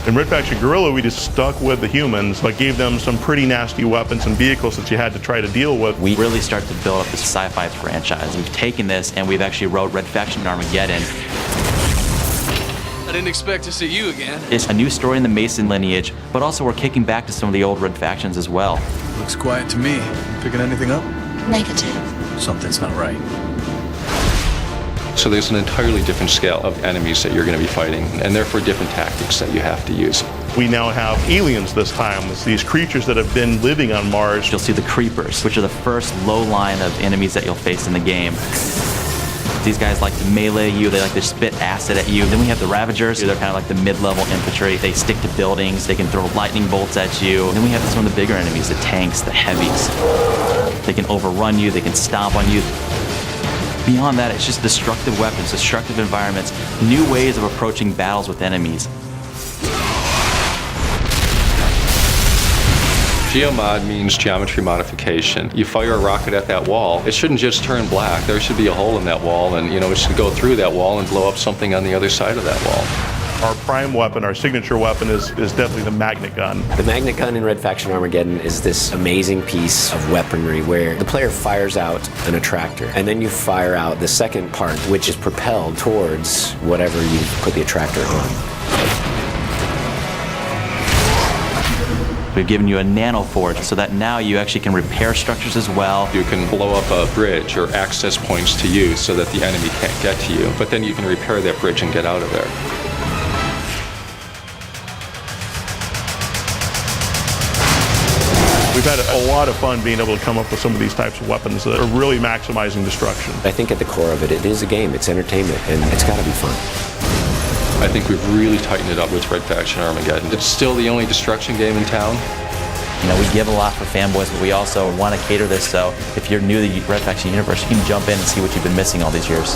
In Red Faction Guerrilla, we just stuck with the humans, but gave them some pretty nasty weapons and vehicles that you had to try to deal with. We really start to build up this sci-fi franchise. We've taken this and we've actually wrote Red Faction Armageddon. I didn't expect to see you again. It's a new story in the Mason lineage, but also we're kicking back to some of the old Red Factions as well. Looks quiet to me. Picking anything up? Negative. Something's not right. So there's an entirely different scale of enemies that you're going to be fighting, and therefore different tactics that you have to use. We now have aliens this time. It's these creatures that have been living on Mars. You'll see the Creepers, which are the first low line of enemies that you'll face in the game. These guys like to melee you, they like to spit acid at you. Then we have the Ravagers, they're kind of like the mid-level infantry. They stick to buildings, they can throw lightning bolts at you. And then we have some of the bigger enemies, the tanks, the heavies. They can overrun you, they can stomp on you. Beyond that, it's just destructive weapons, destructive environments, new ways of approaching battles with enemies. Geomod means geometry modification. You fire a rocket at that wall, it shouldn't just turn black. There should be a hole in that wall, and it should go through that wall and blow up something on the other side of that wall. Our prime weapon, our signature weapon, is definitely the magnet gun. The magnet gun in Red Faction Armageddon is this amazing piece of weaponry where the player fires out an attractor, and then you fire out the second part, which is propelled towards whatever you put the attractor on. We've given you a nanoforge so that now you actually can repair structures as well. You can blow up a bridge or access points to you so that the enemy can't get to you, but then you can repair that bridge and get out of there. We've had a lot of fun being able to come up with some of these types of weapons that are really maximizing destruction. I think at the core of it, it is a game, it's entertainment, and it's got to be fun. I think we've really tightened it up with Red Faction Armageddon. It's still the only destruction game in town. We give a lot for fanboys, but we also want to cater this so if you're new to the Red Faction universe, you can jump in and see what you've been missing all these years.